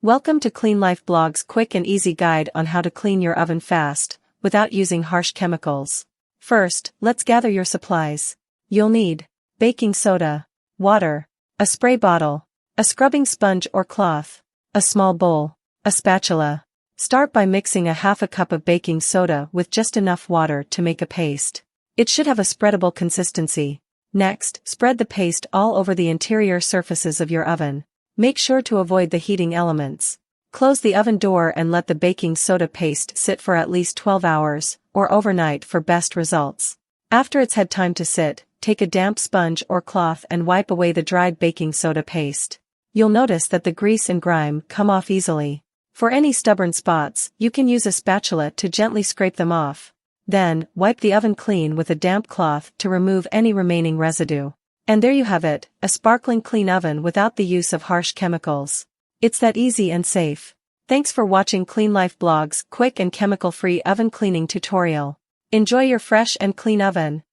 Welcome to CleanLifeblog's quick and easy guide on how to clean your oven fast, without using harsh chemicals. First, let's gather your supplies. You'll need baking soda, water, a spray bottle, a scrubbing sponge or cloth, a small bowl, a spatula. Start by mixing a half a cup of baking soda with just enough water to make a paste. It should have a spreadable consistency. Next, spread the paste all over the interior surfaces of your oven. Make sure to avoid the heating elements. Close the oven door and let the baking soda paste sit for at least 12 hours, or overnight for best results. After it's had time to sit, take a damp sponge or cloth and wipe away the dried baking soda paste. You'll notice that the grease and grime come off easily. For any stubborn spots, you can use a spatula to gently scrape them off. Then, wipe the oven clean with a damp cloth to remove any remaining residue. And there you have it, a sparkling clean oven without the use of harsh chemicals. It's that easy and safe. Thanks for watching CleanLifeblog's quick and chemical-free oven cleaning tutorial. Enjoy your fresh and clean oven.